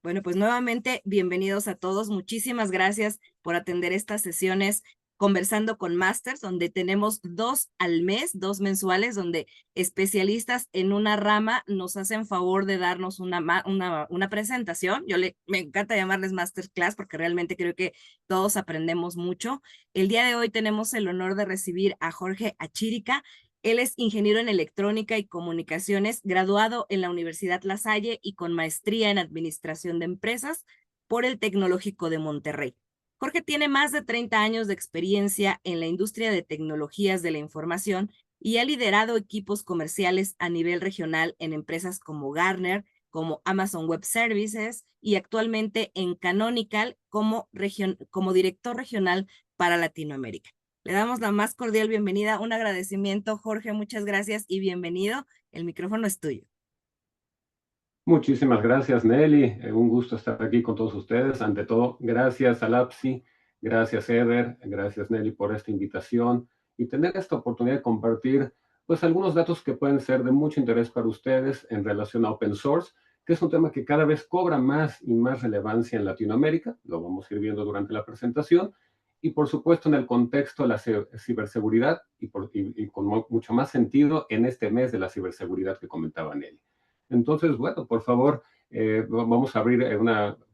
Bueno, pues nuevamente bienvenidos a todos. Muchísimas gracias por atender estas sesiones conversando con Masters, donde tenemos 2 al mes, 2 mensuales, donde especialistas en una rama nos hacen favor de darnos una presentación. Me encanta llamarles Masterclass porque realmente creo que todos aprendemos mucho. El día de hoy tenemos el honor de recibir a Jorge Achírica. Él es ingeniero en electrónica y comunicaciones, graduado en la Universidad La Salle y con maestría en administración de empresas por el Tecnológico de Monterrey. Jorge tiene más de 30 años de experiencia en la industria de tecnologías de la información y ha liderado equipos comerciales a nivel regional en empresas como Gartner, como Amazon Web Services y actualmente en Canonical como director regional para Latinoamérica. Le damos la más cordial bienvenida, un agradecimiento, Jorge, muchas gracias y bienvenido. El micrófono es tuyo. Muchísimas gracias, Nelly. Un gusto estar aquí con todos ustedes. Ante todo, gracias a LAPSI, gracias, Eder, gracias, Nelly, por esta invitación y tener esta oportunidad de compartir pues algunos datos que pueden ser de mucho interés para ustedes en relación a open source, que es un tema que cada vez cobra más y más relevancia en Latinoamérica. Lo vamos a ir viendo durante la presentación. Y por supuesto en el contexto de la ciberseguridad y con mucho más sentido en este mes de la ciberseguridad que comentaba Nelly. Entonces, bueno, por favor, vamos a abrir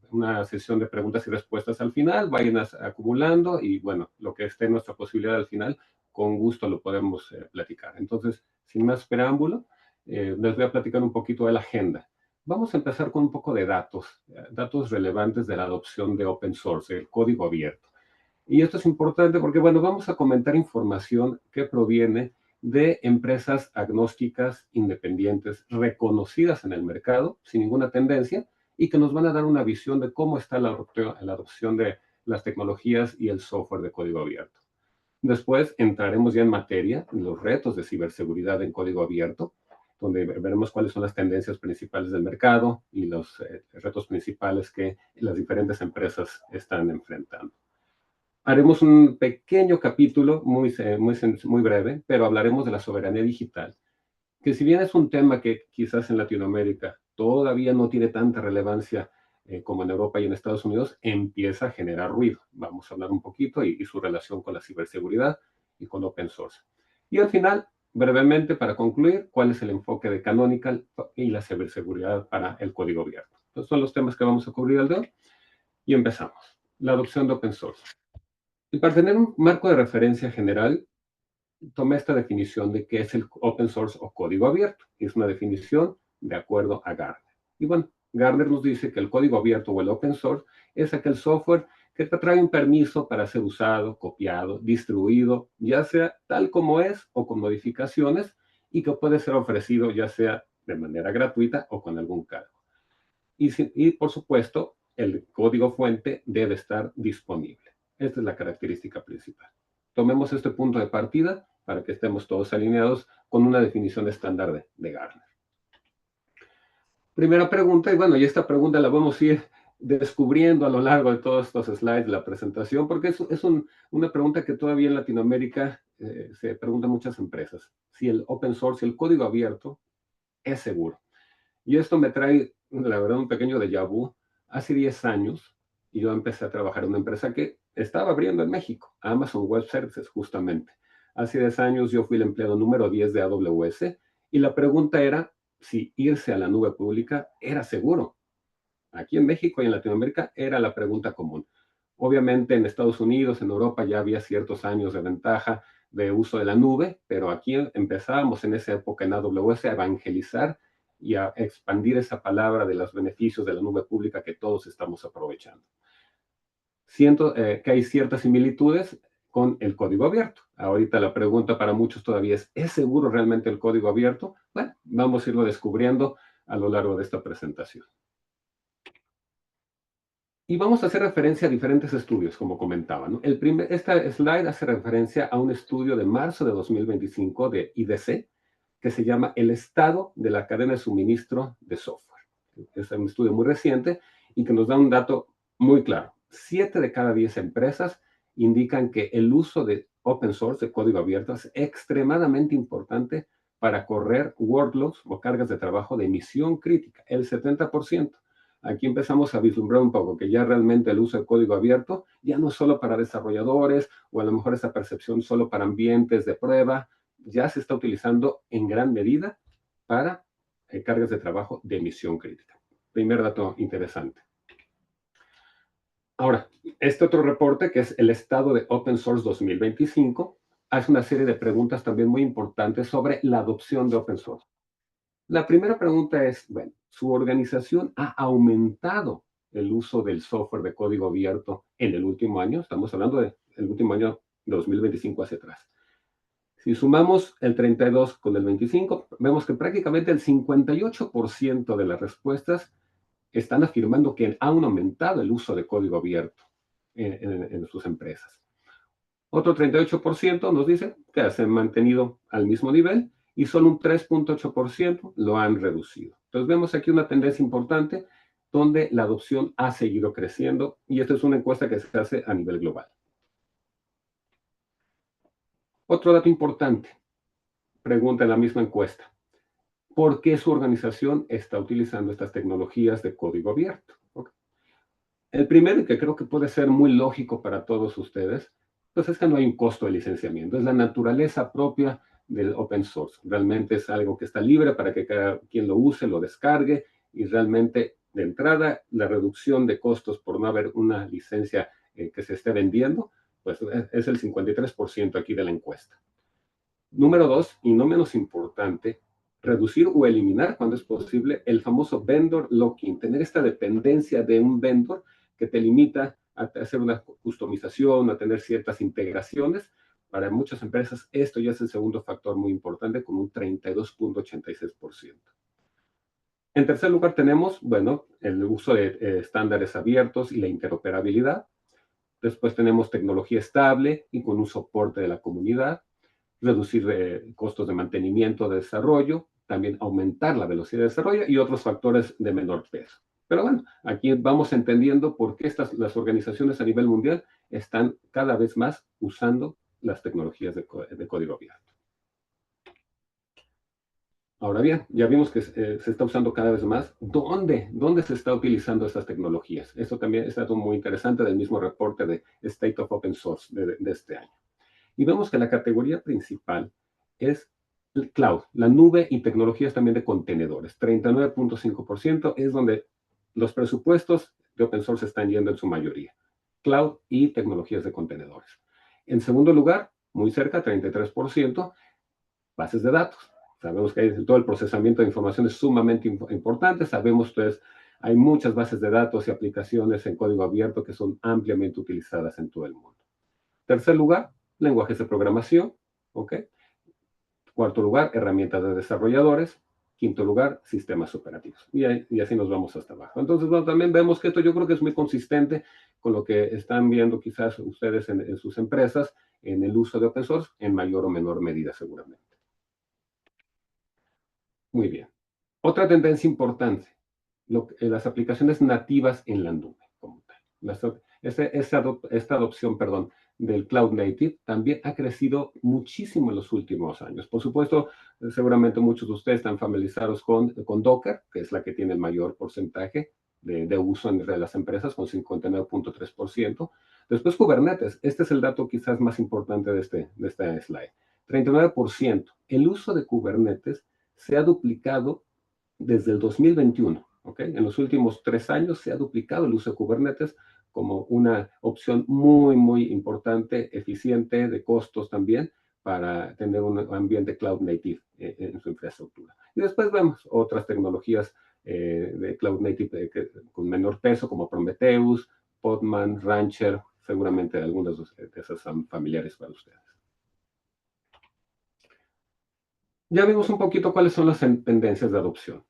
una sesión de preguntas y respuestas al final, vayan acumulando y bueno, lo que esté en nuestra posibilidad al final, con gusto lo podemos platicar. Entonces, sin más preámbulo, les voy a platicar un poquito de la agenda. Vamos a empezar con un poco de datos relevantes de la adopción de open source, el código abierto. Y esto es importante porque, bueno, vamos a comentar información que proviene de empresas agnósticas, independientes, reconocidas en el mercado, sin ninguna tendencia, y que nos van a dar una visión de cómo está la adopción de las tecnologías y el software de código abierto. Después entraremos ya en materia, en los retos de ciberseguridad en código abierto, donde veremos cuáles son las tendencias principales del mercado y los retos principales que las diferentes empresas están enfrentando. Haremos un pequeño capítulo muy breve, pero hablaremos de la soberanía digital, que si bien es un tema que quizás en Latinoamérica todavía no tiene tanta relevancia como en Europa y en Estados Unidos, empieza a generar ruido. Vamos a hablar un poquito y su relación con la ciberseguridad y con open source. Y al final, brevemente, para concluir, cuál es el enfoque de Canonical y la ciberseguridad para el código abierto. Estos son los temas que vamos a cubrir el día de hoy y empezamos. La adopción de open source. Y para tener un marco de referencia general, tomé esta definición de qué es el open source o código abierto. Es una definición de acuerdo a Gartner. Y bueno, Gartner nos dice que el código abierto o el open source es aquel software que te trae un permiso para ser usado, copiado, distribuido, ya sea tal como es o con modificaciones, y que puede ser ofrecido ya sea de manera gratuita o con algún cargo. Y por supuesto, el código fuente debe estar disponible. Esta es la característica principal. Tomemos este punto de partida para que estemos todos alineados con una definición estándar de Gartner. Primera pregunta, y bueno, y esta pregunta la vamos a ir descubriendo a lo largo de todos estos slides de la presentación, porque es una pregunta que todavía en Latinoamérica se preguntan muchas empresas. Si el open source, si el código abierto es seguro. Y esto me trae, la verdad, un pequeño déjà vu. Hace 10 años, yo empecé a trabajar en una empresa que estaba abriendo en México, Amazon Web Services, justamente. Hace 10 años yo fui el empleado número 10 de AWS y la pregunta era si irse a la nube pública era seguro. Aquí en México y en Latinoamérica era la pregunta común. Obviamente en Estados Unidos, en Europa ya había ciertos años de ventaja de uso de la nube, pero aquí empezábamos en esa época en AWS a evangelizar y a expandir esa palabra de los beneficios de la nube pública que todos estamos aprovechando. Siento que hay ciertas similitudes con el código abierto. Ahorita la pregunta para muchos todavía ¿es seguro realmente el código abierto? Bueno, vamos a irlo descubriendo a lo largo de esta presentación. Y vamos a hacer referencia a diferentes estudios, como comentaba, ¿no? Esta slide hace referencia a un estudio de marzo de 2025 de IDC, que se llama El estado de la cadena de suministro de software. Es un estudio muy reciente y que nos da un dato muy claro. 7 de cada 10 empresas indican que el uso de open source, de código abierto, es extremadamente importante para correr workloads o cargas de trabajo de misión crítica, el 70%. aquí empezamos a vislumbrar un poco que ya realmente el uso de código abierto ya no es solo para desarrolladores o a lo mejor esa percepción solo para ambientes de prueba, ya se está utilizando en gran medida para cargas de trabajo de misión crítica. Primer dato interesante. Ahora, este otro reporte, que es el estado de Open Source 2025, hace una serie de preguntas también muy importantes sobre la adopción de Open Source. La primera pregunta es, bueno, ¿su organización ha aumentado el uso del software de código abierto en el último año? Estamos hablando del último año 2025 hacia atrás. Si sumamos el 32 con el 25, vemos que prácticamente el 58% de las respuestas están afirmando que han aumentado el uso de código abierto en sus empresas. Otro 38% nos dice que se han mantenido al mismo nivel y solo un 3.8% lo han reducido. Entonces vemos aquí una tendencia importante donde la adopción ha seguido creciendo y esta es una encuesta que se hace a nivel global. Otro dato importante, pregunta en la misma encuesta. ¿Por qué su organización está utilizando estas tecnologías de código abierto? Okay. El primero, que creo que puede ser muy lógico para todos ustedes, pues es que no hay un costo de licenciamiento. Es la naturaleza propia del open source. Realmente es algo que está libre para que cada quien lo use, lo descargue y realmente de entrada la reducción de costos por no haber una licencia que se esté vendiendo, pues es el 53% aquí de la encuesta. Número dos, y no menos importante, reducir o eliminar cuando es posible el famoso vendor locking, tener esta dependencia de un vendor que te limita a hacer una customización, a tener ciertas integraciones. Para muchas empresas esto ya es el segundo factor muy importante con un 32.86%. En tercer lugar tenemos, bueno, el uso de estándares abiertos y la interoperabilidad. Después tenemos tecnología estable y con un soporte de la comunidad, reducir costos de mantenimiento, de desarrollo, también aumentar la velocidad de desarrollo y otros factores de menor peso. Pero bueno, aquí vamos entendiendo por qué las organizaciones a nivel mundial están cada vez más usando las tecnologías de código abierto. Ahora bien, ya vimos que se está usando cada vez más. ¿Dónde se está utilizando estas tecnologías? Esto también es algo muy interesante del mismo reporte de State of Open Source de este año. Y vemos que la categoría principal es el cloud, la nube y tecnologías también de contenedores. 39.5% es donde los presupuestos de open source están yendo en su mayoría. Cloud y tecnologías de contenedores. En segundo lugar, muy cerca, 33%, bases de datos. Sabemos que todo el procesamiento de información es sumamente importante. Sabemos, pues, hay muchas bases de datos y aplicaciones en código abierto que son ampliamente utilizadas en todo el mundo. Tercer lugar, lenguajes de programación, ¿ok? Cuarto lugar, herramientas de desarrolladores. Quinto lugar, sistemas operativos. Y así nos vamos hasta abajo. Entonces, bueno, también vemos que esto yo creo que es muy consistente con lo que están viendo quizás ustedes en sus empresas en el uso de open source en mayor o menor medida seguramente. Muy bien. Otra tendencia importante, las aplicaciones nativas en la nube, como tal. Esta adopción, perdón, del Cloud Native también ha crecido muchísimo en los últimos años. Por supuesto, seguramente muchos de ustedes están familiarizados con Docker, que es la que tiene el mayor porcentaje de uso entre las empresas, con 59.3%. Después Kubernetes, este es el dato quizás más importante de esta slide. 39%. El uso de Kubernetes se ha duplicado desde el 2021. ¿Okay? En los últimos 3 años se ha duplicado el uso de Kubernetes como una opción muy, muy importante, eficiente, de costos también, para tener un ambiente cloud native en su infraestructura. Y después vemos otras tecnologías de cloud native con menor peso, como Prometheus, Podman, Rancher, seguramente algunas de esas son familiares para ustedes. Ya vimos un poquito cuáles son las tendencias de adopción.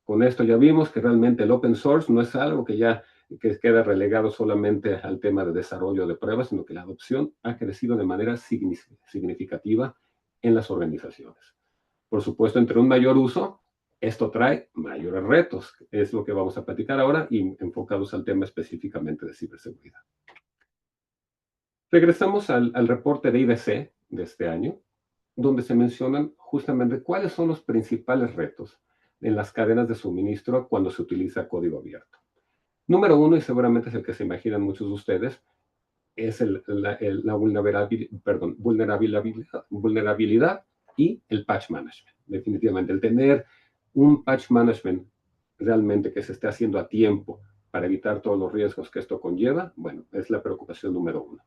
Con esto ya vimos que realmente el open source no es algo que queda relegado solamente al tema de desarrollo de pruebas, sino que la adopción ha crecido de manera significativa en las organizaciones. Por supuesto, entre un mayor uso, esto trae mayores retos. Es lo que vamos a platicar ahora y enfocados al tema específicamente de ciberseguridad. Regresamos al reporte de IDC de este año, donde se mencionan justamente cuáles son los principales retos en las cadenas de suministro cuando se utiliza código abierto. Número uno, y seguramente es el que se imaginan muchos de ustedes, es la vulnerabilidad y el patch management. Definitivamente, el tener un patch management realmente que se esté haciendo a tiempo para evitar todos los riesgos que esto conlleva, bueno, es la preocupación número uno.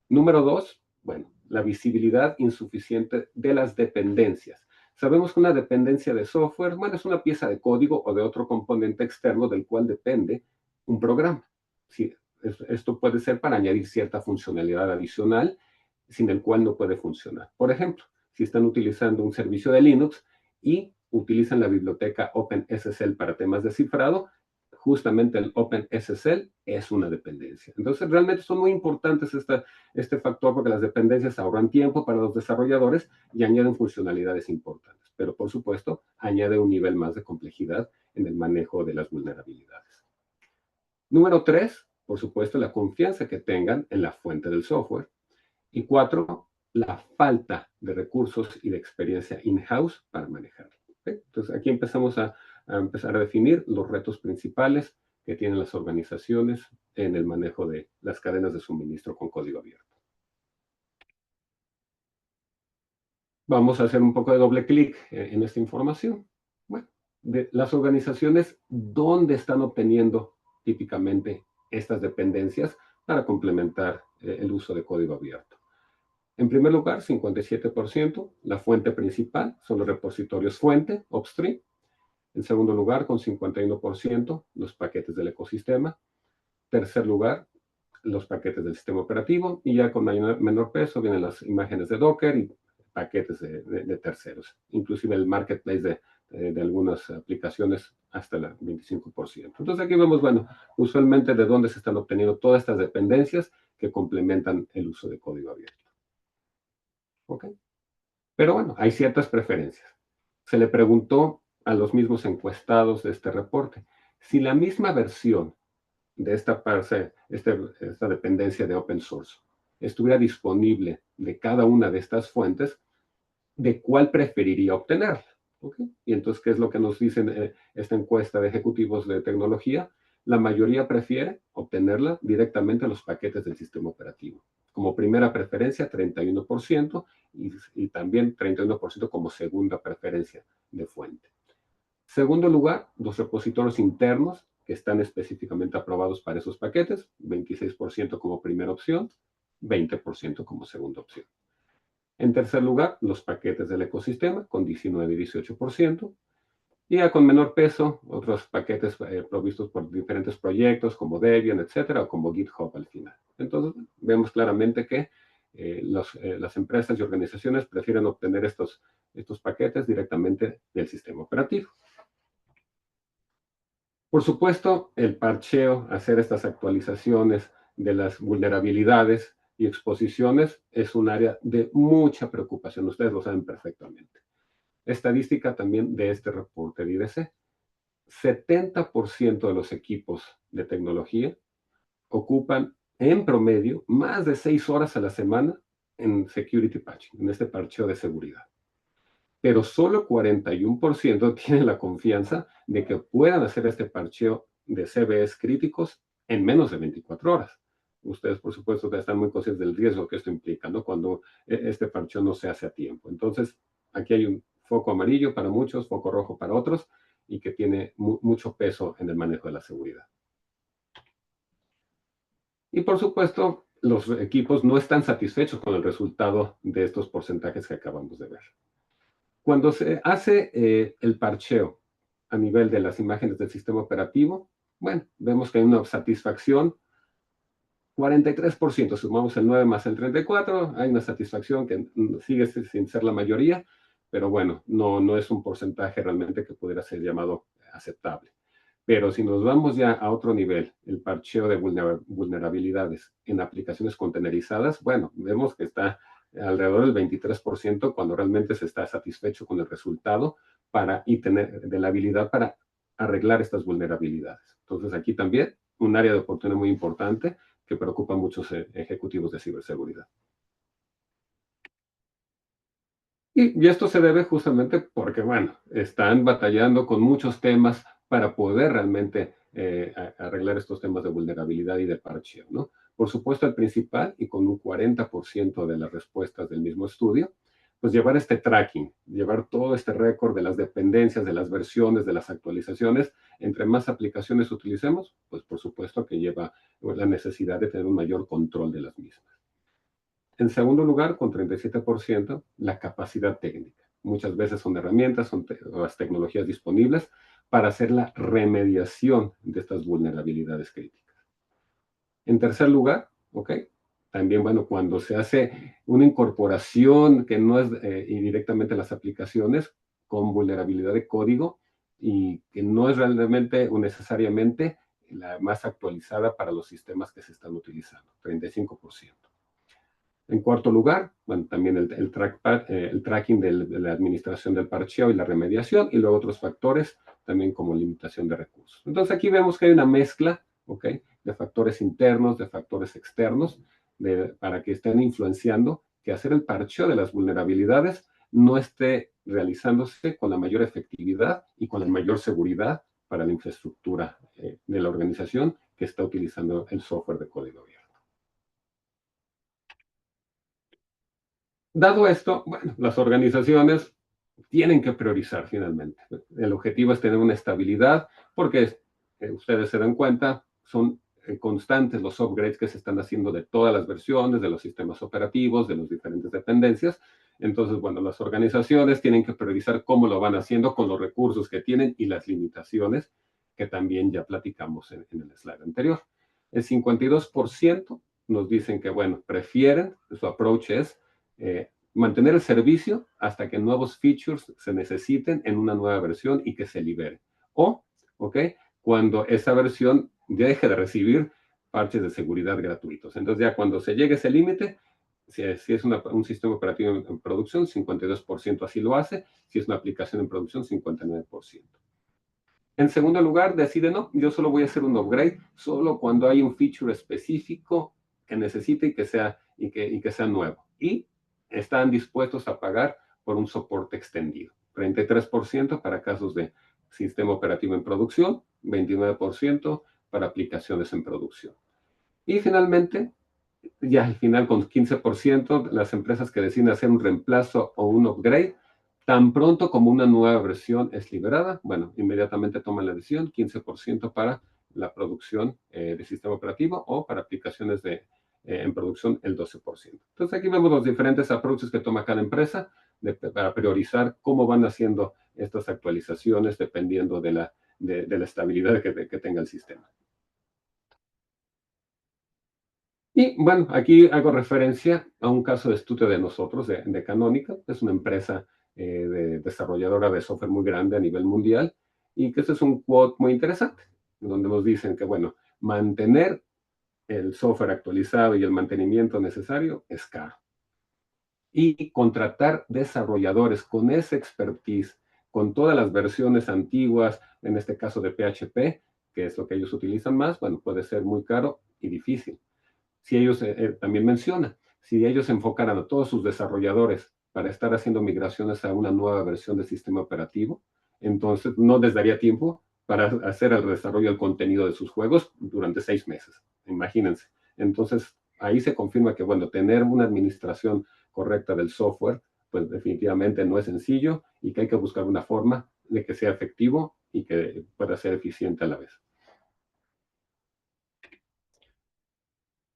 Número dos, bueno, la visibilidad insuficiente de las dependencias. Sabemos que una dependencia de software, bueno, es una pieza de código o de otro componente externo del cual depende un programa. Sí, esto puede ser para añadir cierta funcionalidad adicional, sin el cual no puede funcionar. Por ejemplo, si están utilizando un servicio de Linux y utilizan la biblioteca OpenSSL para temas de cifrado, justamente el OpenSSL es una dependencia. Entonces, realmente son muy importantes este factor porque las dependencias ahorran tiempo para los desarrolladores y añaden funcionalidades importantes. Pero, por supuesto, añade un nivel más de complejidad en el manejo de las vulnerabilidades. Número tres, por supuesto, la confianza que tengan en la fuente del software. Y cuatro, la falta de recursos y de experiencia in-house para manejarlo. ¿Okay? Entonces, aquí empezamos a empezar a definir los retos principales que tienen las organizaciones en el manejo de las cadenas de suministro con código abierto. Vamos a hacer un poco de doble clic en esta información. Bueno, de las organizaciones, ¿dónde están obteniendo típicamente estas dependencias para complementar el uso de código abierto? En primer lugar, 57%, la fuente principal son los repositorios fuente, upstream. En segundo lugar, con 51%, los paquetes del ecosistema. Tercer lugar, los paquetes del sistema operativo. Y ya con menor peso vienen las imágenes de Docker y paquetes de terceros. Inclusive el marketplace de algunas aplicaciones hasta el 25%. Entonces aquí vemos, bueno, usualmente de dónde se están obteniendo todas estas dependencias que complementan el uso de código abierto. ¿Ok? Pero bueno, hay ciertas preferencias. Se le preguntó a los mismos encuestados de este reporte si la misma versión de esta dependencia de open source estuviera disponible de cada una de estas fuentes, ¿de cuál preferiría obtenerla? ¿Okay? Y entonces, ¿qué es lo que nos dice esta encuesta de ejecutivos de tecnología? La mayoría prefiere obtenerla directamente en los paquetes del sistema operativo. Como primera preferencia, 31%, y también 31% como segunda preferencia de fuente. Segundo lugar, los repositorios internos que están específicamente aprobados para esos paquetes, 26% como primera opción, 20% como segunda opción. En tercer lugar, los paquetes del ecosistema con 19 y 18%. Y ya con menor peso, otros paquetes provistos por diferentes proyectos como Debian, etcétera, o como GitHub al final. Entonces, vemos claramente que las empresas y organizaciones prefieren obtener estos paquetes directamente del sistema operativo. Por supuesto, el parcheo, hacer estas actualizaciones de las vulnerabilidades y exposiciones es un área de mucha preocupación. Ustedes lo saben perfectamente. Estadística también de este reporte de IDC. 70% de los equipos de tecnología ocupan en promedio más de 6 horas a la semana en security patching, en este parcheo de seguridad. Pero solo 41% tienen la confianza de que puedan hacer este parcheo de CVEs críticos en menos de 24 horas. Ustedes, por supuesto, están muy conscientes del riesgo que esto implica, ¿no? Cuando este parcheo no se hace a tiempo. Entonces, aquí hay un foco amarillo para muchos, foco rojo para otros, y que tiene mucho peso en el manejo de la seguridad. Y por supuesto, los equipos no están satisfechos con el resultado de estos porcentajes que acabamos de ver. Cuando se hace el parcheo a nivel de las imágenes del sistema operativo, bueno, vemos que hay una satisfacción 43%, sumamos el 9 más el 34, hay una satisfacción que sigue sin ser la mayoría, pero bueno, no es un porcentaje realmente que pudiera ser llamado aceptable. Pero si nos vamos ya a otro nivel, el parcheo de vulnerabilidades en aplicaciones containerizadas, bueno, vemos que está alrededor del 23% cuando realmente se está satisfecho con el resultado y tener de la habilidad para arreglar estas vulnerabilidades. Entonces aquí también un área de oportunidad muy importante que preocupa a muchos ejecutivos de ciberseguridad. Y esto se debe justamente porque, bueno, están batallando con muchos temas para poder realmente arreglar estos temas de vulnerabilidad y de parcheo, ¿no? Por supuesto, el principal, y con un 40% de las respuestas del mismo estudio, pues llevar este tracking, llevar todo este récord de las dependencias, de las versiones, de las actualizaciones. Entre más aplicaciones utilicemos, pues por supuesto que lleva la necesidad de tener un mayor control de las mismas. En segundo lugar, con 37%, la capacidad técnica. Muchas veces son herramientas, son las tecnologías disponibles para hacer la remediación de estas vulnerabilidades críticas. En tercer lugar, ¿ok? También, bueno, cuando se hace una incorporación que no es directamente las aplicaciones con vulnerabilidad de código y que no es realmente o necesariamente la más actualizada para los sistemas que se están utilizando, 35%. En cuarto lugar, bueno, también el tracking de la administración del parcheo y la remediación, y luego otros factores, también como limitación de recursos. Entonces aquí vemos que hay una mezcla, ¿ok?, de factores internos, de factores externos, para que estén influenciando que hacer el parcheo de las vulnerabilidades no esté realizándose con la mayor efectividad y con la mayor seguridad para la infraestructura de la organización que está utilizando el software de código abierto. Dado esto, bueno, las organizaciones tienen que priorizar finalmente. El objetivo es tener una estabilidad porque ustedes se dan cuenta, son constantes los upgrades que se están haciendo de todas las versiones, de los sistemas operativos, de las diferentes dependencias. Entonces, bueno, las organizaciones tienen que priorizar cómo lo van haciendo con los recursos que tienen y las limitaciones que también ya platicamos en el slide anterior. El 52% nos dicen que, bueno, prefieren, su approach es mantener el servicio hasta que nuevos features se necesiten en una nueva versión y que se libere. O, ¿ok?, cuando esa versión deje de recibir parches de seguridad gratuitos. Entonces ya cuando se llegue a ese límite, si es un sistema operativo en producción, 52% así lo hace. Si es una aplicación en producción, 59%. En segundo lugar, decide, no, yo solo voy a hacer un upgrade solo cuando hay un feature específico que necesite y que sea nuevo. Y están dispuestos a pagar por un soporte extendido. 33% para casos de sistema operativo en producción, 29% para aplicaciones en producción. Y finalmente, ya al final con 15%, las empresas que deciden hacer un reemplazo o un upgrade, tan pronto como una nueva versión es liberada, bueno, inmediatamente toman la decisión, 15% para la producción de sistema operativo o para aplicaciones en producción el 12%. Entonces aquí vemos los diferentes approaches que toma cada empresa para priorizar cómo van haciendo estas actualizaciones dependiendo de la estabilidad que tenga el sistema. Y bueno, aquí hago referencia a un caso de estudio de nosotros, de Canónica. Es una empresa desarrolladora de software muy grande a nivel mundial, y que este es un quote muy interesante, donde nos dicen que, bueno, mantener el software actualizado y el mantenimiento necesario es caro. Y contratar desarrolladores con esa expertise, con todas las versiones antiguas, en este caso de PHP, que es lo que ellos utilizan más, bueno, puede ser muy caro y difícil. Si ellos, también menciona, si ellos enfocaran a todos sus desarrolladores para estar haciendo migraciones a una nueva versión del sistema operativo, entonces no les daría tiempo para hacer el desarrollo del contenido de sus juegos durante 6 meses. Imagínense. Entonces, ahí se confirma que, bueno, tener una administración correcta del software, pues definitivamente no es sencillo y que hay que buscar una forma de que sea efectivo y que pueda ser eficiente a la vez.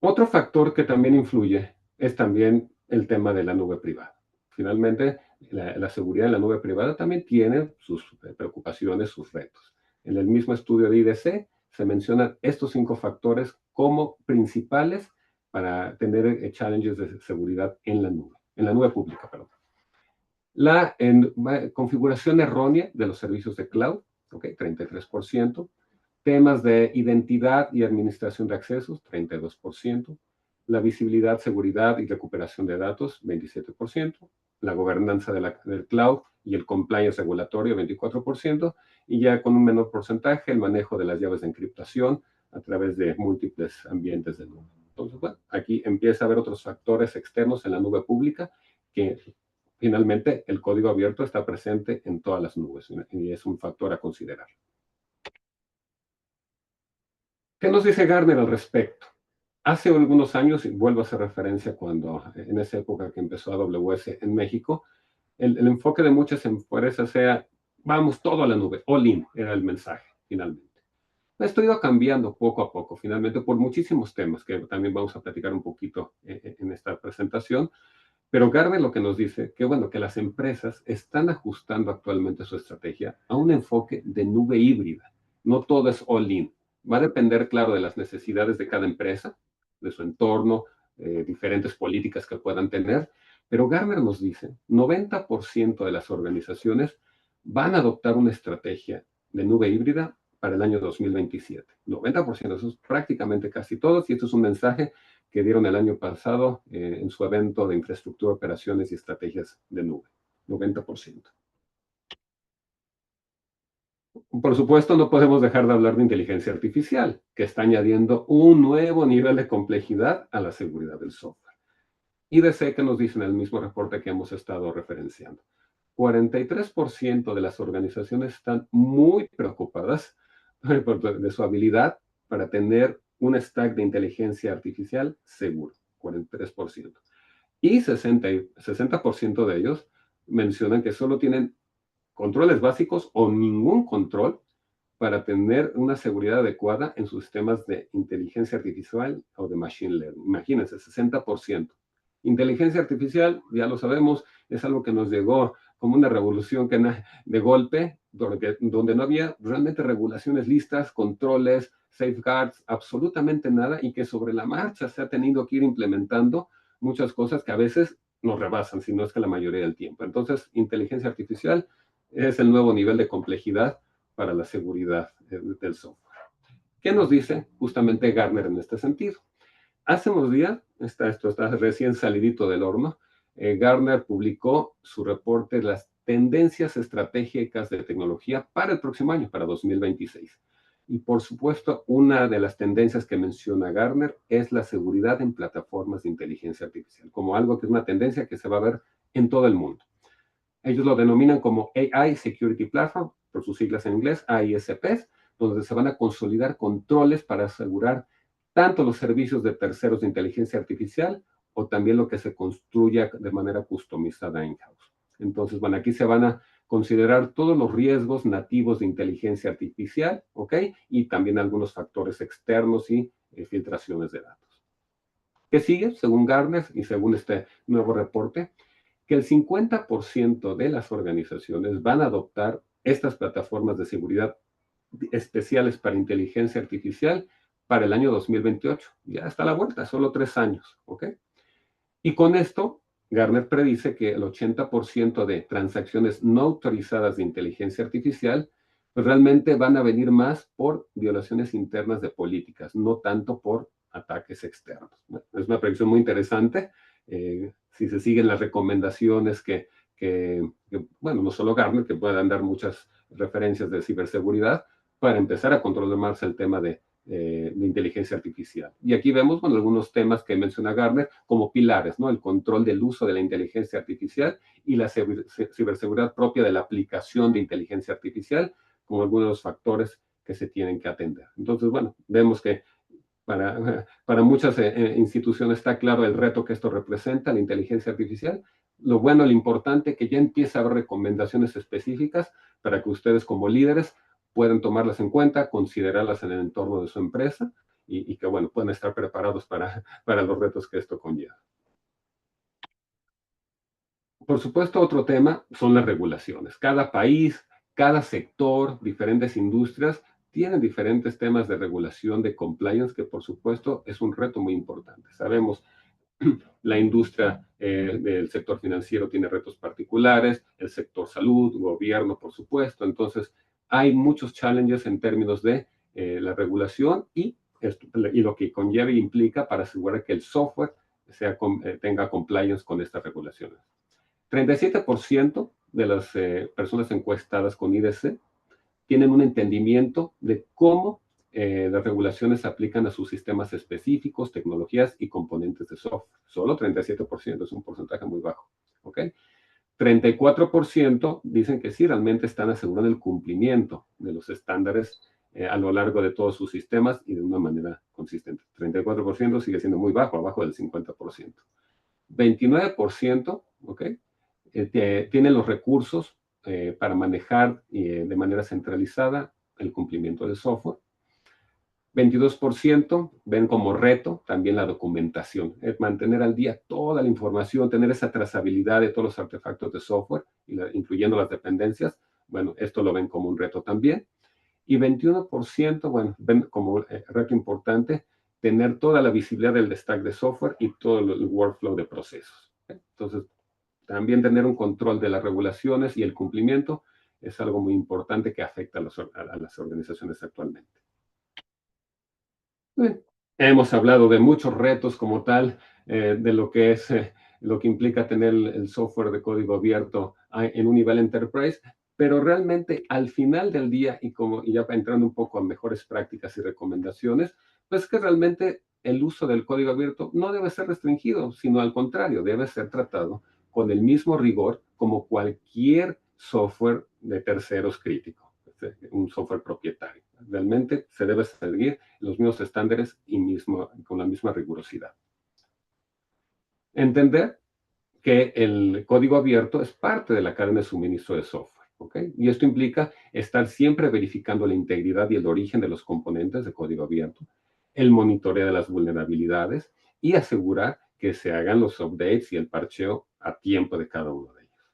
Otro factor que también influye es también el tema de la nube privada. Finalmente, la seguridad en la nube privada también tiene sus preocupaciones, sus retos. En el mismo estudio de IDC se mencionan estos 5 factores como principales para tener challenges de seguridad en la nube pública, perdón. La configuración errónea de los servicios de cloud, ¿okay?, 33%. Temas de identidad y administración de accesos, 32%. La visibilidad, seguridad y recuperación de datos, 27%. La gobernanza del cloud y el compliance regulatorio, 24%. Y ya con un menor porcentaje, el manejo de las llaves de encriptación a través de múltiples ambientes de nube. Entonces, bueno, aquí empieza a haber otros factores externos en la nube pública que finalmente el código abierto está presente en todas las nubes y es un factor a considerar. ¿Qué nos dice Gartner al respecto? Hace algunos años, y vuelvo a hacer referencia cuando en esa época que empezó AWS en México, el enfoque de muchas empresas era, vamos todo a la nube, all in, era el mensaje, finalmente. Esto ha ido cambiando poco a poco, finalmente, por muchísimos temas que también vamos a platicar un poquito en esta presentación. Pero Gartner lo que nos dice, que bueno, que las empresas están ajustando actualmente su estrategia a un enfoque de nube híbrida. No todo es all-in. Va a depender, claro, de las necesidades de cada empresa, de su entorno, diferentes políticas que puedan tener. Pero Gartner nos dice, 90% de las organizaciones van a adoptar una estrategia de nube híbrida para el año 2027. 90%, eso es prácticamente casi todos, y esto es un mensaje que dieron el año pasado en su evento de infraestructura, operaciones y estrategias de nube. 90%. Por supuesto, no podemos dejar de hablar de inteligencia artificial, que está añadiendo un nuevo nivel de complejidad a la seguridad del software. IDC, que nos dice en el mismo reporte que hemos estado referenciando, 43% de las organizaciones están muy preocupadas de su habilidad para tener un stack de inteligencia artificial seguro, 43%. Y 60% de ellos mencionan que solo tienen controles básicos o ningún control para tener una seguridad adecuada en sus sistemas de inteligencia artificial o de machine learning. Imagínense, 60%. Inteligencia artificial, ya lo sabemos, es algo que nos llegó como una revolución de golpe, donde no había realmente regulaciones listas, controles, safeguards, absolutamente nada, y que sobre la marcha se ha tenido que ir implementando muchas cosas que a veces nos rebasan, si no es que la mayoría del tiempo. Entonces, inteligencia artificial es el nuevo nivel de complejidad para la seguridad del software. ¿Qué nos dice justamente Gartner en este sentido? Hace unos días, esto está recién salidito del horno, Gartner publicó su reporte de las tendencias estratégicas de tecnología para el próximo año, para 2026. Y por supuesto, una de las tendencias que menciona Gartner es la seguridad en plataformas de inteligencia artificial, como algo que es una tendencia que se va a ver en todo el mundo. Ellos lo denominan como AI Security Platform, por sus siglas en inglés, AISPs, donde se van a consolidar controles para asegurar tanto los servicios de terceros de inteligencia artificial o también lo que se construya de manera customizada in-house. Entonces, bueno, aquí se van a considerar todos los riesgos nativos de inteligencia artificial, ¿ok? Y también algunos factores externos y filtraciones de datos. ¿Qué sigue? Según Gartner y según este nuevo reporte, que el 50% de las organizaciones van a adoptar estas plataformas de seguridad especiales para inteligencia artificial para el año 2028. Ya está a la vuelta, solo 3 años, ¿ok? Y con esto, Gartner predice que el 80% de transacciones no autorizadas de inteligencia artificial pues realmente van a venir más por violaciones internas de políticas, no tanto por ataques externos. Bueno, es una predicción muy interesante. Si se siguen las recomendaciones bueno, no solo Gartner, que puedan dar muchas referencias de ciberseguridad, para empezar a controlar más el tema de inteligencia artificial. Y aquí vemos, bueno, algunos temas que menciona Gartner como pilares, ¿no? El control del uso de la inteligencia artificial y la ciberseguridad propia de la aplicación de inteligencia artificial, como algunos de los factores que se tienen que atender. Entonces, bueno, vemos que para muchas instituciones está claro el reto que esto representa, la inteligencia artificial. Lo bueno, lo importante, que ya empieza a haber recomendaciones específicas para que ustedes como líderes puedan tomarlas en cuenta, considerarlas en el entorno de su empresa y que, bueno, puedan estar preparados para los retos que esto conlleva. Por supuesto, otro tema son las regulaciones. Cada país, cada sector, diferentes industrias tienen diferentes temas de regulación, de compliance, que por supuesto es un reto muy importante. Sabemos, la industria del sector financiero tiene retos particulares, el sector salud, gobierno, por supuesto. Entonces, hay muchos challenges en términos de la regulación y lo que conlleva e implica para asegurar que el software tenga compliance con estas regulaciones. 37% de las personas encuestadas con IDC tienen un entendimiento de cómo las regulaciones se aplican a sus sistemas específicos, tecnologías y componentes de software. Solo 37%, es un porcentaje muy bajo. ¿Ok? 34% dicen que sí, realmente están asegurando el cumplimiento de los estándares a lo largo de todos sus sistemas y de una manera consistente. 34% sigue siendo muy bajo, abajo del 50%. 29%, ¿ok? Tienen los recursos para manejar de manera centralizada el cumplimiento del software. 22% ven como reto también la documentación, es mantener al día toda la información, tener esa trazabilidad de todos los artefactos de software, incluyendo las dependencias. Bueno, esto lo ven como un reto también. Y 21%, bueno, ven como reto importante tener toda la visibilidad del stack de software y todo el workflow de procesos. Entonces, también tener un control de las regulaciones y el cumplimiento es algo muy importante que afecta a las organizaciones actualmente. Bien, hemos hablado de muchos retos como tal, de lo que es lo que implica tener el software de código abierto en un nivel enterprise, pero realmente al final del día, y ya entrando un poco a mejores prácticas y recomendaciones, pues que realmente el uso del código abierto no debe ser restringido, sino al contrario, debe ser tratado con el mismo rigor como cualquier software de terceros crítico, un software propietario. Realmente se debe seguir los mismos estándares y con la misma rigurosidad. Entender que el código abierto es parte de la cadena de suministro de software, ¿ok? Y esto implica estar siempre verificando la integridad y el origen de los componentes de código abierto, el monitoreo de las vulnerabilidades y asegurar que se hagan los updates y el parcheo a tiempo de cada uno de ellos.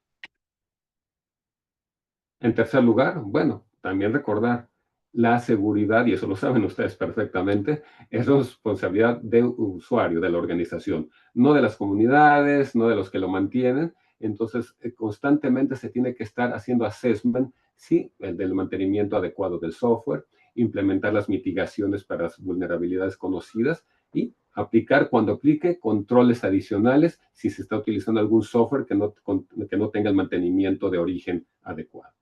En tercer lugar, bueno, también recordar la seguridad, y eso lo saben ustedes perfectamente, es responsabilidad del usuario, de la organización, no de las comunidades, no de los que lo mantienen. Entonces, constantemente se tiene que estar haciendo assessment, sí, el del mantenimiento adecuado del software, implementar las mitigaciones para las vulnerabilidades conocidas y aplicar, cuando aplique, controles adicionales si se está utilizando algún software que no tenga el mantenimiento de origen adecuado.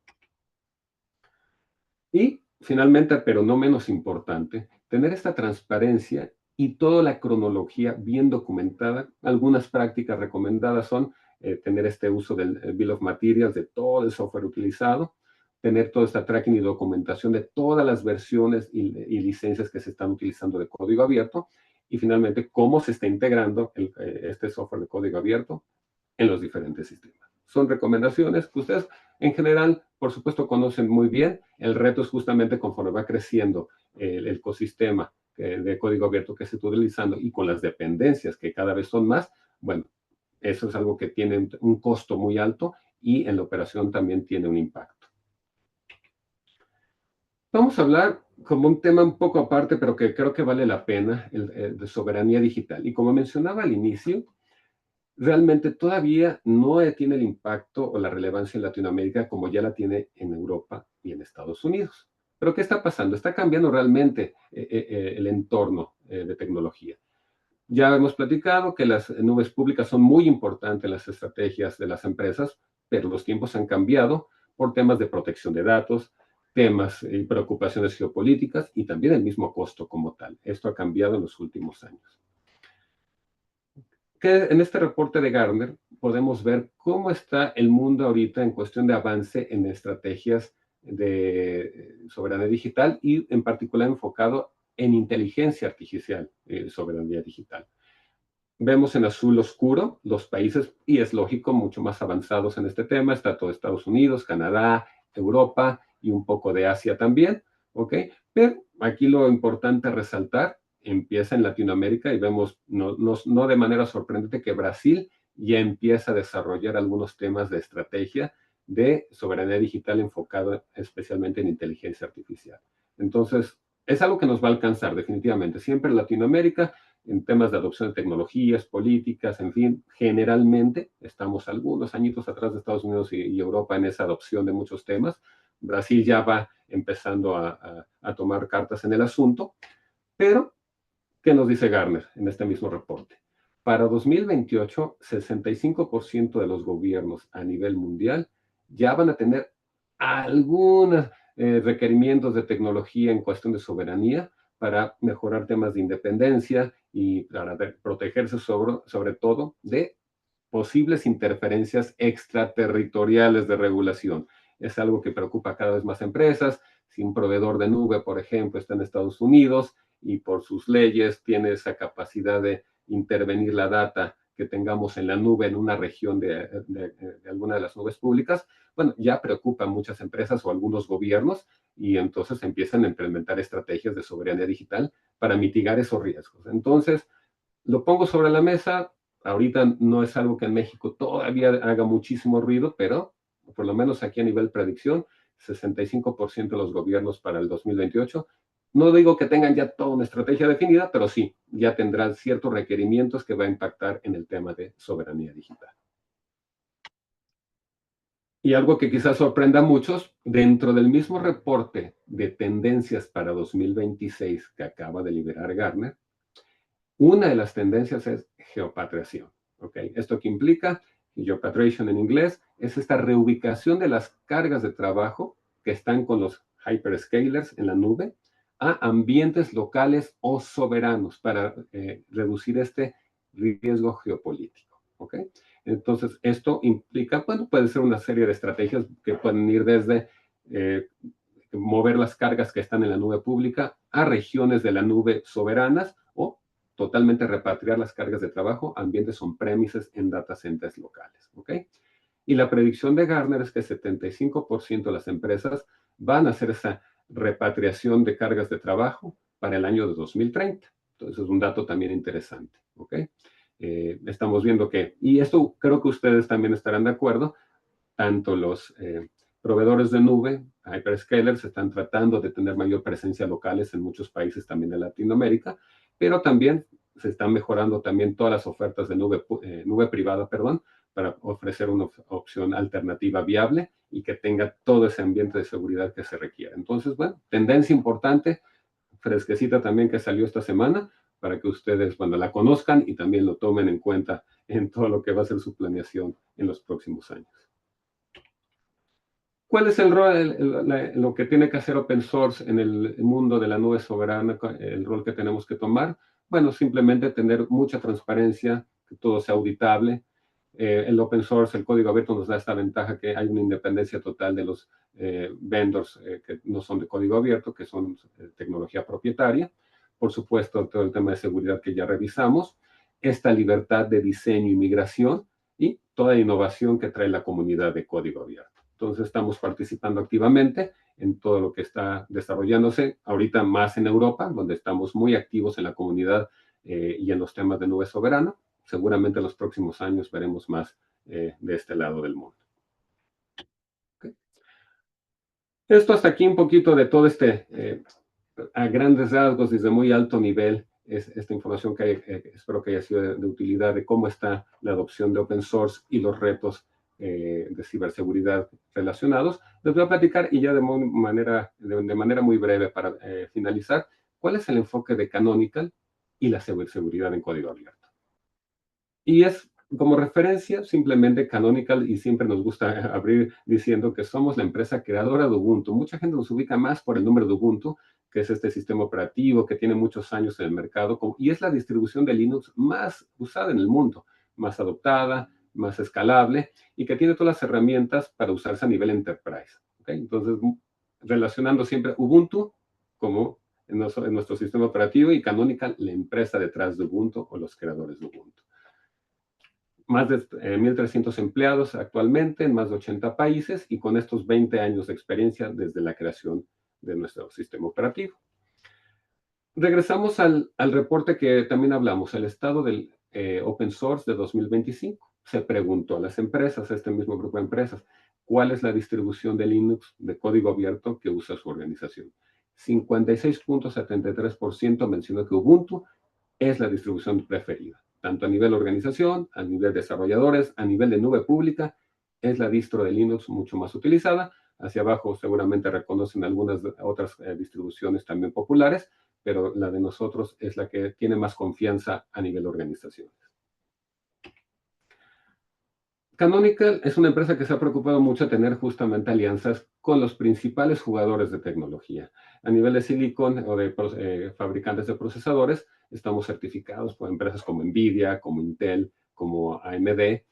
Y finalmente, pero no menos importante, tener esta transparencia y toda la cronología bien documentada. Algunas prácticas recomendadas son tener este uso del Bill of Materials de todo el software utilizado, tener toda esta tracking y documentación de todas las versiones y licencias que se están utilizando de código abierto, y finalmente cómo se está integrando este software de código abierto en los diferentes sistemas. Son recomendaciones que ustedes en general, por supuesto, conocen muy bien. El reto es justamente conforme va creciendo el ecosistema de código abierto que se está utilizando y con las dependencias que cada vez son más, bueno, eso es algo que tiene un costo muy alto y en la operación también tiene un impacto. Vamos a hablar como un tema un poco aparte, pero que creo que vale la pena, de soberanía digital. Y como mencionaba al inicio, realmente todavía no tiene el impacto o la relevancia en Latinoamérica como ya la tiene en Europa y en Estados Unidos. Pero ¿qué está pasando? Está cambiando realmente el entorno de tecnología. Ya hemos platicado que las nubes públicas son muy importantes en las estrategias de las empresas, pero los tiempos han cambiado por temas de protección de datos, temas y preocupaciones geopolíticas y también el mismo costo como tal. Esto ha cambiado en los últimos años. Que en este reporte de Gartner podemos ver cómo está el mundo ahorita en cuestión de avance en estrategias de soberanía digital y en particular enfocado en inteligencia artificial, soberanía digital. Vemos en azul oscuro los países, y es lógico, mucho más avanzados en este tema. Está todo Estados Unidos, Canadá, Europa y un poco de Asia también, ¿ok? Pero aquí lo importante resaltar empieza en Latinoamérica y vemos, no de manera sorprendente, que Brasil ya empieza a desarrollar algunos temas de estrategia de soberanía digital enfocado especialmente en inteligencia artificial. Entonces, es algo que nos va a alcanzar definitivamente. Siempre en Latinoamérica, en temas de adopción de tecnologías, políticas, en fin, generalmente estamos algunos añitos atrás de Estados Unidos y Europa en esa adopción de muchos temas. Brasil ya va empezando a tomar cartas en el asunto, pero ¿qué nos dice Gartner en este mismo reporte? Para 2028, 65% de los gobiernos a nivel mundial ya van a tener algunos requerimientos de tecnología en cuestión de soberanía para mejorar temas de independencia y para protegerse sobre todo de posibles interferencias extraterritoriales de regulación. Es algo que preocupa a cada vez más empresas. Si un proveedor de nube, por ejemplo, está en Estados Unidos y por sus leyes tiene esa capacidad de intervenir la data que tengamos en la nube en una región de alguna de las nubes públicas, bueno, ya preocupa a muchas empresas o algunos gobiernos y entonces empiezan a implementar estrategias de soberanía digital para mitigar esos riesgos. Entonces, lo pongo sobre la mesa. Ahorita no es algo que en México todavía haga muchísimo ruido, pero por lo menos aquí a nivel predicción, 65% de los gobiernos para el 2028. No digo que tengan ya toda una estrategia definida, pero sí, ya tendrán ciertos requerimientos que va a impactar en el tema de soberanía digital. Y algo que quizás sorprenda a muchos, dentro del mismo reporte de tendencias para 2026 que acaba de liberar Gartner, una de las tendencias es geopatriación. ¿Okay? ¿Esto qué implica? Geopatriation en inglés es esta reubicación de las cargas de trabajo que están con los hyperscalers en la nube a ambientes locales o soberanos para reducir este riesgo geopolítico. ¿Okay? Entonces, esto implica, bueno, puede ser una serie de estrategias que pueden ir desde mover las cargas que están en la nube pública a regiones de la nube soberanas o totalmente repatriar las cargas de trabajo a ambientes on-premises en data centers locales. ¿Ok? Y la predicción de Gartner es que 75% de las empresas van a hacer esa repatriación de cargas de trabajo para el año de 2030. Entonces, es un dato también interesante. ¿Ok? Estamos viendo que, y esto creo que ustedes también estarán de acuerdo, tanto los proveedores de nube, hyperscalers, están tratando de tener mayor presencia locales en muchos países también de Latinoamérica, pero también se están mejorando también todas las ofertas de nube privada, perdón, para ofrecer una opción alternativa viable y que tenga todo ese ambiente de seguridad que se requiere. Entonces, bueno, tendencia importante, fresquecita también que salió esta semana, para que ustedes, bueno, la conozcan y también lo tomen en cuenta en todo lo que va a ser su planeación en los próximos años. ¿Cuál es el rol, lo que tiene que hacer open source en el mundo de la nube soberana, el rol que tenemos que tomar? Bueno, simplemente tener mucha transparencia, que todo sea auditable. El open source, el código abierto nos da esta ventaja que hay una independencia total de los vendors que no son de código abierto, que son tecnología propietaria. Por supuesto, todo el tema de seguridad que ya revisamos. Esta libertad de diseño y migración y toda la innovación que trae la comunidad de código abierto. Entonces estamos participando activamente en todo lo que está desarrollándose, ahorita más en Europa, donde estamos muy activos en la comunidad y en los temas de nube soberana. Seguramente en los próximos años veremos más de este lado del mundo. Okay. Esto hasta aquí un poquito de todo a grandes rasgos, desde muy alto nivel, es esta información que espero que haya sido de utilidad de cómo está la adopción de open source y los retos de ciberseguridad relacionados. Les voy a platicar y ya de manera muy breve para finalizar, cuál es el enfoque de Canonical y la ciberseguridad en código abierto. Y es como referencia simplemente Canonical, y siempre nos gusta abrir diciendo que somos la empresa creadora de Ubuntu. Mucha gente nos ubica más por el nombre de Ubuntu, que es este sistema operativo que tiene muchos años en el mercado y es la distribución de Linux más usada en el mundo, más adoptada, más escalable y que tiene todas las herramientas para usarse a nivel enterprise. ¿Okay? Entonces, relacionando siempre Ubuntu como en nuestro sistema operativo y Canonical, la empresa detrás de Ubuntu o los creadores de Ubuntu. Más de 1,300 empleados actualmente en más de 80 países y con estos 20 años de experiencia desde la creación de nuestro sistema operativo. Regresamos al reporte que también hablamos, el estado del open source de 2025. Se preguntó a las empresas, a este mismo grupo de empresas, ¿cuál es la distribución de Linux de código abierto que usa su organización? 56.73% mencionó que Ubuntu es la distribución preferida, tanto a nivel organización, a nivel desarrolladores, a nivel de nube pública, es la distro de Linux mucho más utilizada. Hacia abajo seguramente reconocen algunas otras distribuciones también populares, pero la de nosotros es la que tiene más confianza a nivel organizaciones. Canonical es una empresa que se ha preocupado mucho de tener justamente alianzas con los principales jugadores de tecnología. A nivel de Silicon o de fabricantes de procesadores, estamos certificados por empresas como NVIDIA, como Intel, como AMD.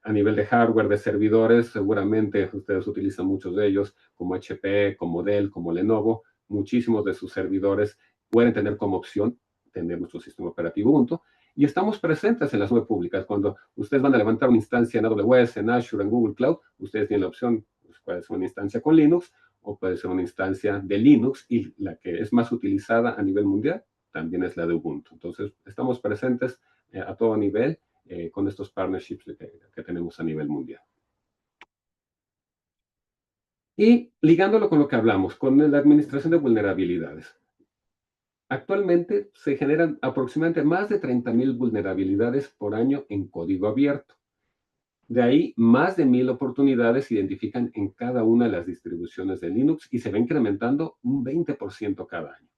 A nivel de hardware, de servidores, seguramente ustedes utilizan muchos de ellos, como HP, como Dell, como Lenovo. Muchísimos de sus servidores pueden tener como opción tener nuestro sistema operativo Ubuntu. Y estamos presentes en las nubes públicas. Cuando ustedes van a levantar una instancia en AWS, en Azure, en Google Cloud, ustedes tienen la opción, pues puede ser una instancia con Linux o puede ser una instancia de Linux, y la que es más utilizada a nivel mundial también es la de Ubuntu. Entonces, estamos presentes a todo nivel con estos partnerships que tenemos a nivel mundial. Y ligándolo con lo que hablamos, con la administración de vulnerabilidades. Actualmente se generan aproximadamente más de 30,000 vulnerabilidades por año en código abierto. De ahí, más de 1,000 oportunidades se identifican en cada una de las distribuciones de Linux y se va incrementando un 20% cada año.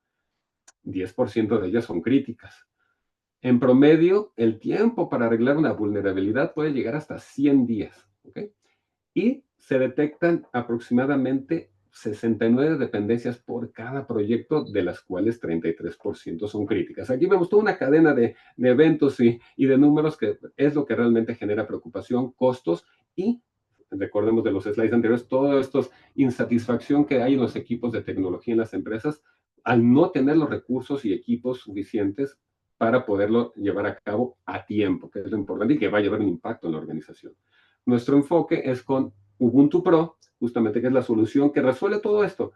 10% de ellas son críticas. En promedio, el tiempo para arreglar una vulnerabilidad puede llegar hasta 100 días. ¿Ok? Y se detectan aproximadamente 69 dependencias por cada proyecto, de las cuales 33% son críticas. Aquí vemos toda una cadena de eventos y de números que es lo que realmente genera preocupación, costos y, recordemos de los slides anteriores, toda esta insatisfacción que hay en los equipos de tecnología en las empresas al no tener los recursos y equipos suficientes para poderlo llevar a cabo a tiempo, que es lo importante y que va a llevar un impacto en la organización. Nuestro enfoque es con Ubuntu Pro, justamente, que es la solución que resuelve todo esto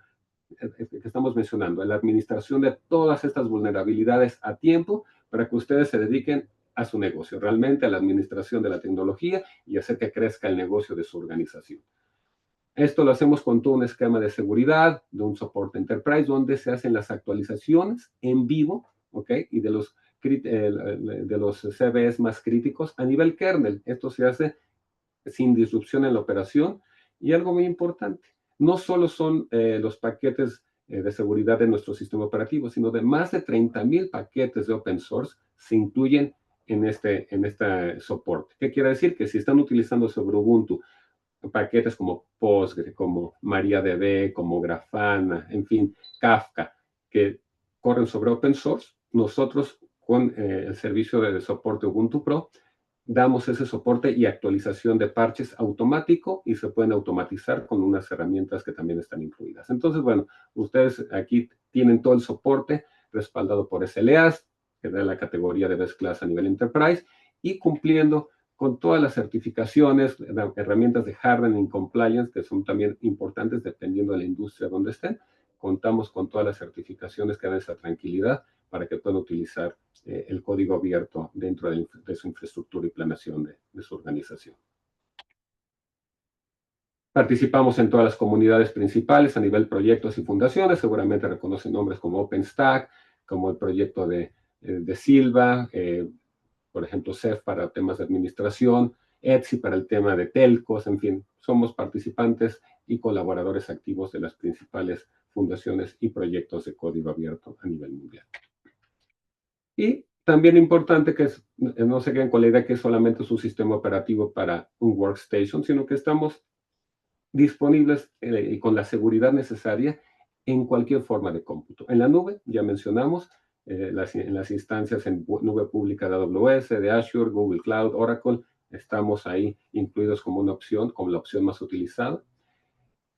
que estamos mencionando, la administración de todas estas vulnerabilidades a tiempo para que ustedes se dediquen a su negocio, realmente a la administración de la tecnología y hacer que crezca el negocio de su organización. Esto lo hacemos con todo un esquema de seguridad, de un soporte enterprise, donde se hacen las actualizaciones en vivo, ¿ok? Y de los CVEs más críticos a nivel kernel. Esto se hace sin disrupción en la operación. Y algo muy importante, no solo son los paquetes de seguridad de nuestro sistema operativo, sino de más de 30,000 paquetes de open source se incluyen en este soporte. ¿Qué quiere decir? Que si están utilizando sobre Ubuntu paquetes como Postgre, como MariaDB, como Grafana, en fin, Kafka, que corren sobre open source, nosotros con el servicio de soporte Ubuntu Pro damos ese soporte y actualización de parches automático, y se pueden automatizar con unas herramientas que también están incluidas. Entonces, bueno, ustedes aquí tienen todo el soporte respaldado por SLAs, que da la categoría de Best Class a nivel Enterprise, y cumpliendo con todas las certificaciones, herramientas de hardening compliance, que son también importantes dependiendo de la industria donde estén. Contamos con todas las certificaciones que dan esa tranquilidad para que puedan utilizar el código abierto dentro de su infraestructura y planeación de su organización. Participamos en todas las comunidades principales a nivel proyectos y fundaciones. Seguramente reconocen nombres como OpenStack, como el proyecto de Silva, por ejemplo, CEF para temas de administración, Etsy para el tema de telcos, en fin, somos participantes y colaboradores activos de las principales fundaciones y proyectos de código abierto a nivel mundial. Y también importante que no se queden con la idea que solamente es un sistema operativo para un workstation, sino que estamos disponibles y con la seguridad necesaria en cualquier forma de cómputo. En la nube, ya mencionamos, en las instancias en nube pública de AWS, de Azure, Google Cloud, Oracle, estamos ahí incluidos como una opción, como la opción más utilizada.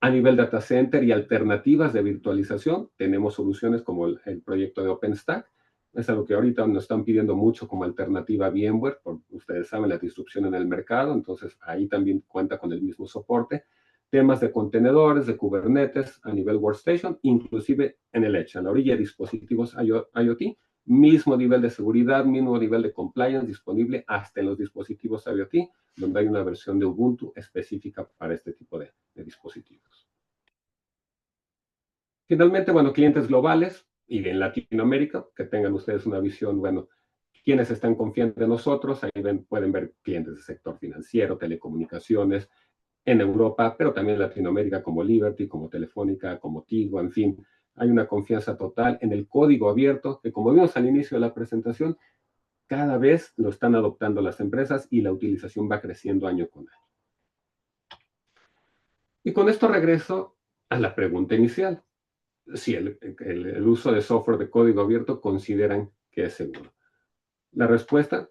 A nivel data center y alternativas de virtualización, tenemos soluciones como el proyecto de OpenStack. Es algo que ahorita nos están pidiendo mucho como alternativa a VMware, porque ustedes saben la disrupción en el mercado, entonces ahí también cuenta con el mismo soporte. Temas de contenedores, de Kubernetes a nivel workstation, inclusive en el edge, a la orilla de dispositivos IoT, mismo nivel de seguridad, mismo nivel de compliance disponible hasta en los dispositivos IoT, donde hay una versión de Ubuntu específica para este tipo de dispositivos. Finalmente, bueno, clientes globales y en Latinoamérica, que tengan ustedes una visión, bueno, quienes están confiando en nosotros, ahí pueden ver clientes del sector financiero, telecomunicaciones, en Europa, pero también en Latinoamérica, como Liberty, como Telefónica, como Tigo, en fin, hay una confianza total en el código abierto, que como vimos al inicio de la presentación, cada vez lo están adoptando las empresas y la utilización va creciendo año con año. Y con esto regreso a la pregunta inicial. Si el uso de software de código abierto consideran que es seguro. La respuesta,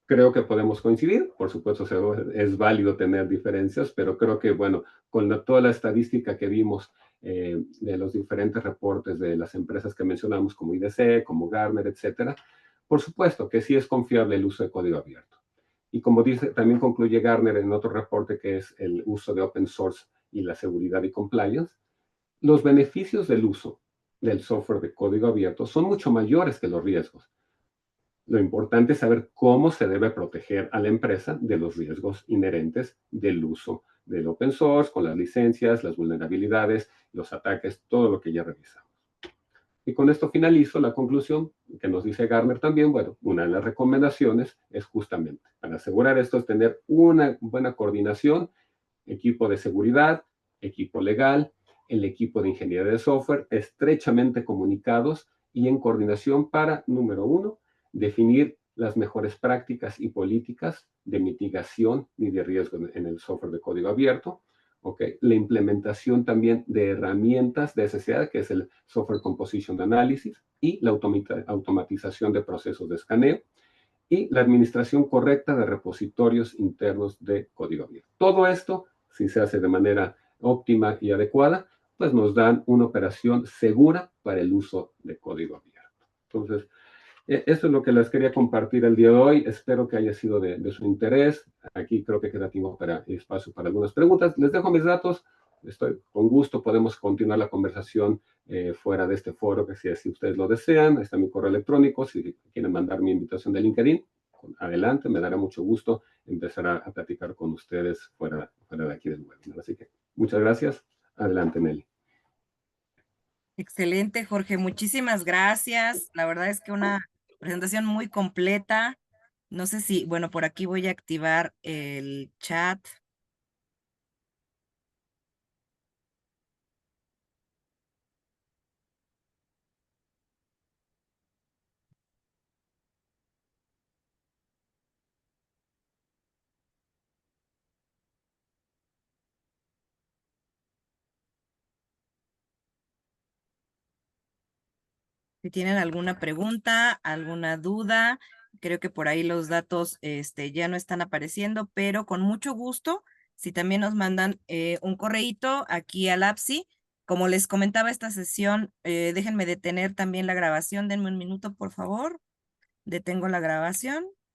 creo que podemos coincidir. Por supuesto, es válido tener diferencias, pero creo que, bueno, con toda la estadística que vimos de los diferentes reportes de las empresas que mencionamos, como IDC, como Gartner, etcétera, por supuesto que sí es confiable el uso de código abierto. Y como dice, también concluye Gartner en otro reporte que es el uso de open source y la seguridad y compliance, los beneficios del uso del software de código abierto son mucho mayores que los riesgos. Lo importante es saber cómo se debe proteger a la empresa de los riesgos inherentes del uso del open source, con las licencias, las vulnerabilidades, los ataques, todo lo que ya revisamos. Y con esto finalizo la conclusión que nos dice Gartner también. Bueno, una de las recomendaciones es justamente para asegurar esto es tener una buena coordinación, equipo de seguridad, equipo legal, el equipo de ingeniería de software, estrechamente comunicados y en coordinación para, número uno, definir las mejores prácticas y políticas de mitigación y de riesgo en el software de código abierto. Okay. La implementación también de herramientas de SCA, que es el Software Composition Analysis, y la automatización de procesos de escaneo, y la administración correcta de repositorios internos de código abierto. Todo esto, si se hace de manera óptima y adecuada, pues nos dan una operación segura para el uso de código abierto. Entonces, esto es lo que les quería compartir el día de hoy. Espero que haya sido de su interés. Aquí creo que queda tiempo para espacio para algunas preguntas. Les dejo mis datos. Estoy con gusto. Podemos continuar la conversación fuera de este foro, que si así ustedes lo desean. Ahí está mi correo electrónico. Si quieren mandar mi invitación de LinkedIn, adelante. Me dará mucho gusto empezar a platicar con ustedes fuera de aquí del webinar. Así que muchas gracias. Adelante, Nelly. Excelente, Jorge. Muchísimas gracias. La verdad es que una presentación muy completa. No sé si, bueno, por aquí voy a activar el chat. Si tienen alguna pregunta, alguna duda, creo que por ahí los datos ya no están apareciendo, pero con mucho gusto, si también nos mandan un correíto aquí al APSI. Como les comentaba esta sesión, déjenme detener también la grabación, denme un minuto, por favor. Detengo la grabación.